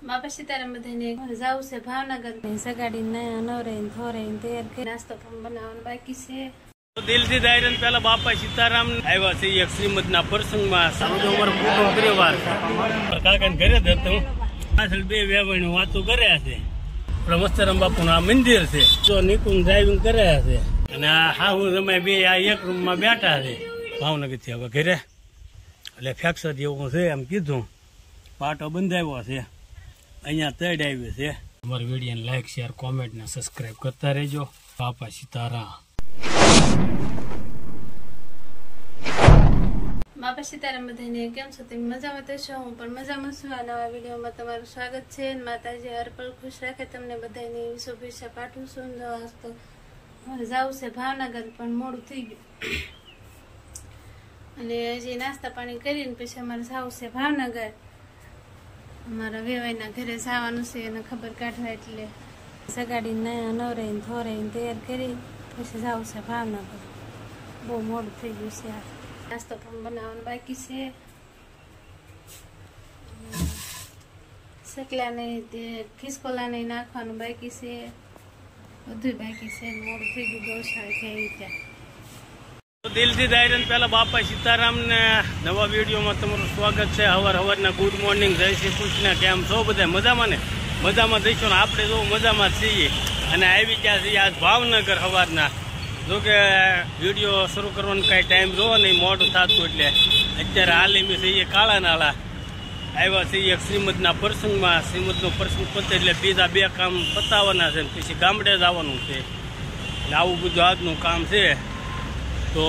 બાપા સીતારામ બધાને જાવું છે ભાવનગર સગાડીને નવરાઈને થોરાઈને તૈયાર કરી નાસ્તો પણ બનાવવાનો બાકી છે. દિલથી દાયરન પેલા બાપા સીતારામ આવ્યા છે એક શ્રીમદના પ્રસંગમાં સમજો અમારો કુટુંબ પરિવાર કાકાને ઘરે જ હતો. પાછળ બે વેવાણી વાતો કર્યા છે. મસ્તરામ બાપુનું આ મંદિર છે. જો નિકુંજ ડ્રાઇવિંગ કર્યા છે અને આ હાહુ રમાય બે આ એક રૂમમાં બેઠા છે ભાવનગર થી હવે ઘરે. એટલે ફેક્સર જેવું છે એમ કીધું. પાટો બંધાવ્યો છે. અહીંયા તડ આવ્યું છે. અમારી વિડીયોને લાઈક શેર કોમેન્ટ ને સબસ્ક્રાઈબ કરતા રહેજો. બાપા સીતારામ. બાપા સીતારામ બધાને કેમ છો? તમે મજામાં તો છો? હું પણ મજામાં છું. આ નવા વિડીયોમાં તમારું સ્વાગત છે. માતાજી હરપળ ખુશ રાખે તમને બધાને શુભેચ્છા પાઠવું છું. આજ તો મારે જવું છે ભાવનગર પણ મોડું થઈ ગયું અને હજી નાસ્તા પાણી કરીને પછી અમારે જવું છે ભાવનગર. અમારા વેવાઈના ઘરે જવાનું છે એને ખબર કાઢવા એટલે સગાડીને નવરાઈને થોરાઈને તૈયાર કરી પછી જવું છે ભાવનગર. બહુ મોડું થઈ ગયું છે. નાસ્તો પણ બનાવવાનો બાકી છે. સકલાને તે ખિસકોલાને નાખવાનું બાકી છે. બધું બાકી છે. મોડું થઈ ગયું ગૌશાળા થઈ ત્યાં. દિલથી દાયરન પેલા બાપા સીતારામ ને નવા વિડીયોમાં તમારું સ્વાગત છે. હવારના ગુડ મોર્નિંગ, જય શ્રી કૃષ્ણ. કેમ છો બધા? મજામાં ને? મજામાં દઈશું ને આપણે જો મજામાં છીએ અને આવી ગયા છીએ આજ ભાવનગર સવારના. જોકે વિડીયો શરૂ કરવાનો કાંઈ ટાઈમ રહો નહીં, મોડું થતું એટલે અત્યારે હાલીમી છે એ કાળા નાળા આવ્યા છે એક શ્રીમદના પ્રસંગમાં. શ્રીમદનો પ્રસંગ પતે એટલે બીજા બે કામ પતાવવાના છે પછી ગામડે જવાનું છે. એટલે આવું બધું આજનું કામ છે. તો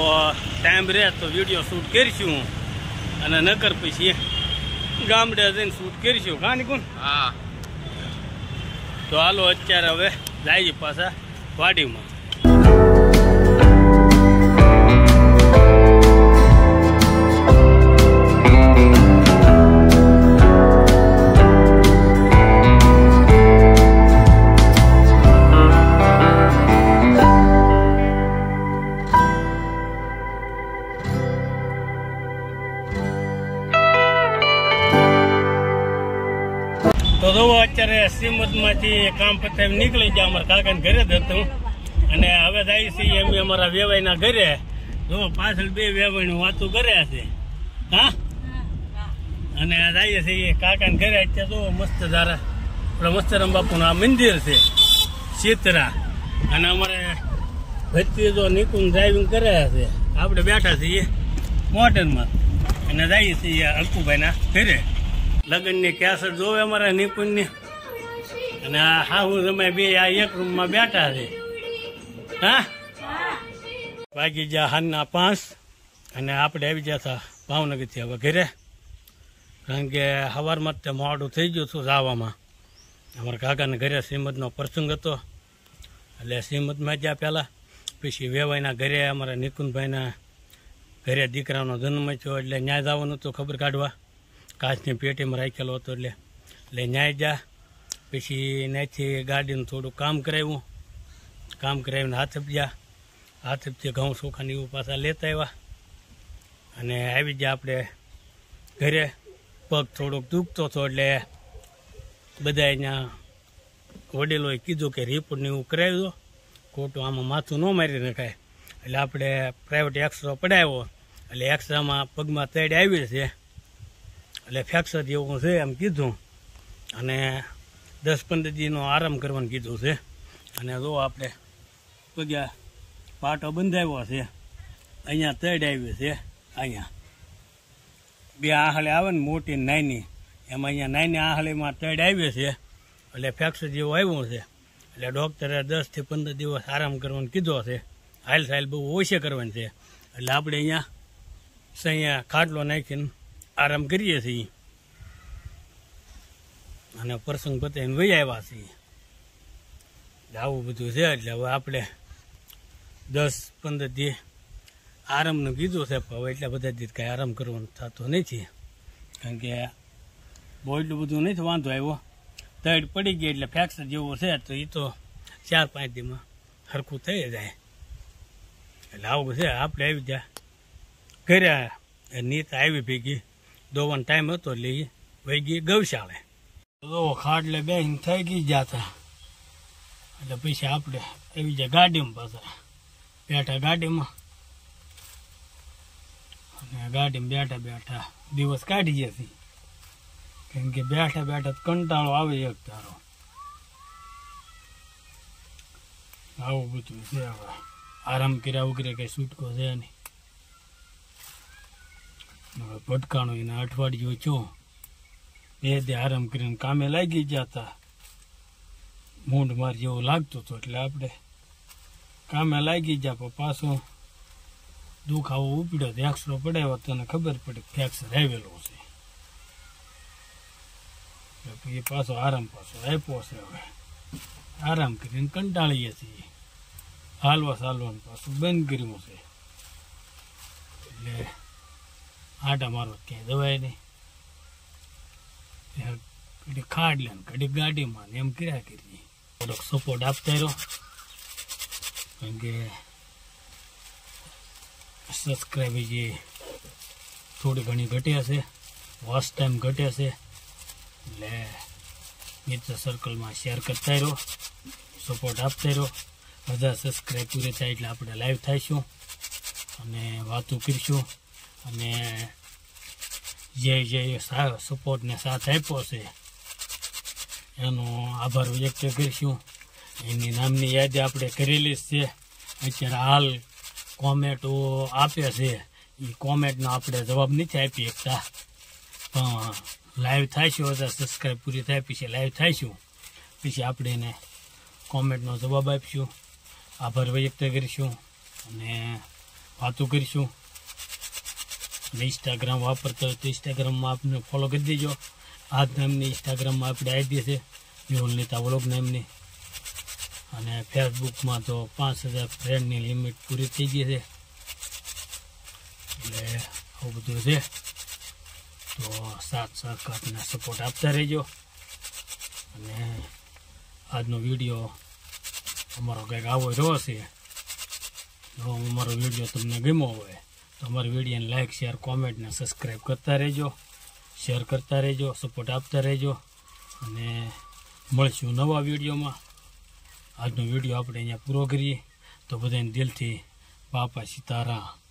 ટાઈમ રહે તો વિડીયો શૂટ કરીશું અને નકર પછી ગામડે જઈને શૂટ કરીશું. કાં નીકું? હા. તો હાલો અત્યારે હવે જાય પાછા વાડીમાં. તો જો અત્યારે શ્રીમદમાંથી કામ પતાવી નીકળી ગયા. અમારા કાકાને ઘરે જ હતું અને હવે જાય છે એમ અમારા વેવાઈના ઘરે. જો પાછળ બે વેવાઈનું વાતો કર્યા છે. હા, અને જઈએ છીએ કાકાને ઘરે. અત્યારે જો મસ્ત ધારા આપણા મસ્તરામ બાપુનું આ મંદિર છે શીતરા. અને અમારે ભત્રી જો નિકુંજ ડ્રાઇવિંગ કર્યા છે. આપણે બેઠા છીએ મોટરમાં અને જઈએ છીએ અંકુભાઈના ઘરે. લગ્નની કેસર જોવે અમારા નિકુંજની અને આ હાહુ રમાય બે આ એક રૂમમાં બેઠા છે. હા, વાગી ગયા હાલના 5 અને આપણે આવી ગયા હતા ભાવનગરથી હવે ઘરે. કારણ કે સવારમાં જ મોડું થઈ ગયું હતું જવામાં. અમારા કાકાને ઘરે શ્રીમદનો પ્રસંગ હતો એટલે શ્રીમદમાં ગયા પહેલાં. પછી વેવાઈના ઘરે અમારા નિકુંજભાઈના ઘરે દીકરાનો જન્મ થયો એટલે ન્યાય જવાનું હતું ખબર કાઢવા. કાચની પેટીમાં રાખેલો હતો એટલે ન્યાય જા. પછી ત્યાંથી ગાડીનું થોડું કામ કરાવ્યું. કામ કરાવીને હાથપ ગયા. હાથપથી ઘઉં ચોખાને એવું પાછા લેતા આવ્યા અને આવી ગયા આપણે ઘરે. પગ થોડોક દુખતો હતો એટલે બધા અહીંયા વડીલોએ કીધું કે રિપોર્ટને એવું કરાવી દો, ખોટું આમાં માથું ન મારી નખાય. એટલે આપણે પ્રાઇવેટ એક્સરો પડાવ્યો. એટલે એક્સરામાં પગમાં તડ આવી છે એટલે ફ્રેક્ચર જેવું છે એમ કીધું અને 10-15 દીનો આરામ કરવાનું કીધું છે. અને જો આપણે પગ્યા પાટો બંધાવ્યો છે. અહીંયા તડ આવી છે. અહીંયા બે આહળી આવે ને મોટી નાની, એમાં અહીંયા નાની આહળીમાં તડ આવી છે એટલે ફ્રેક્ચર જેવું આવ્યું છે. એટલે ડૉક્ટરે 10 થી 15 દિવસ આરામ કરવાનું કીધો છે. હાલ સાલ બહુ ઓછી કરવાની છે. એટલે આપણે અહીંયા ખાટલો નાખીને આરામ કરીએ છીએ અને પ્રસંગ પતાવીને વહી આવ્યા છીએ. આવું બધું છે. એટલે હવે આપણે 10-15 દી આરામનું કીધું છે. હવે એટલા બધા દી કાંઈ આરામ કરવાનું થતો નથી. કારણ કે બહુ એટલું બધું નથી વાંધો આવ્યો. તડ પડી ગઈ એટલે ફ્રેક્ચર જેવું છે તો એ તો 4-5 દીમાં સરખું થઈ જાય. એટલે આવું છે. આપણે આવી ગયા ઘરે. નીત આવી ભેગી દોવાનો ટાઈમ હતો એટલે એ વહી ગઈ ગૌશાળે. તો ખાટલે બેન થઈ ગઈ જતા એટલે પછી આપણે એવી જાય ગાડીમાં પાછા બેઠા ગાડીમાં અને ગાડીમાં બેઠા બેઠા દિવસ કાઢી જતી કેમ કે બેઠા બેઠા કંટાળો આવે એક તારો આવું બધું છે હવે આરામ કર્યા વગેરે કઈ છૂટકો છે નહીં હવે ભટકાણું એના અઠવાડિયું છો બે દે આરામ કરીને કામે લાગી જતા મૂંઢ માર જેવું લાગતું હતું એટલે આપણે કામે લાગી ગયા પણ પાછું દુખાવો ઉપડ્યો તો એક્સરો પડાવ્યો તને ખબર પડી ફ્રેક્ચર આવેલું છે એ પાછો આરામ પાછો આપ્યો છે હવે આરામ કરીને કંટાળીએ છીએ હાલવા ચાલવાનું પાછું બંધ કર્યું છે એટલે આટા મારો ક્યાંય દવાય નહીં કડી ખાડ લે કડી ગાડીમાં એમ કર્યા કરીએ થોડોક સપોર્ટ આપતા રહ્યો કારણ કે સબસ્ક્રાઈબ જે થોડી ઘણી ઘટ્યા છે વોચ ટાઈમ ઘટ્યા છે એટલે મિત્ર સર્કલમાં શેર કરતા રહ્યો સપોર્ટ આપતા રહ્યો બધા સબસ્ક્રાઈબ પૂરે થાય એટલે આપણે લાઈવ થઈશું અને વાતો કરીશું અને જે સપોર્ટને સાથ આપ્યો છે એનો આભાર વ્યક્ત કરીશું એની નામની યાદી આપણે કરેલી જ છે અત્યારે હાલ કોમેન્ટો આપે છે એ કોમેન્ટનો આપણે જવાબ નથી આપી શકતા પણ લાઈવ થાઈશું બધા સબસ્ક્રાઈબ પૂરી થાય પછી લાઈવ થાઈશું પછી આપણે એને કોમેન્ટનો જવાબ આપીશું આભાર વ્યક્ત કરીશું અને વાતો કરીશું અને ઇન્સ્ટાગ્રામ વાપરતા હોય તો ઇન્સ્ટાગ્રામમાં આપને ફોલો કરી દેજો આ જ નામની ઇન્સ્ટાગ્રામમાં આપણે આઈડી છે વિહોલનીતા વ્લોગ નામની અને ફેસબુકમાં તો 5000 ફ્રેન્ડની લિમિટ પૂરી થઈ ગઈ છે એટલે આવું બધું છે તો સાથ સહકારને સપોર્ટ આપતા રહેજો અને આજનો વિડીયો અમારો કંઈક આવો રહ્યો છે જો અમારો વિડીયો તમને ગમ્યો હોય તો અમારા વિડીયોને લાઈક શેર કોમેન્ટ ને સબસ્ક્રાઈબ કરતા રહેજો શેર કરતા રહેજો સપોર્ટ આપતા રહેજો અને મળશું નવા વિડીયોમાં આજનો વિડીયો આપણે અહીંયા પૂરો કરીએ તો બધાને દિલથી બાપા સીતારામ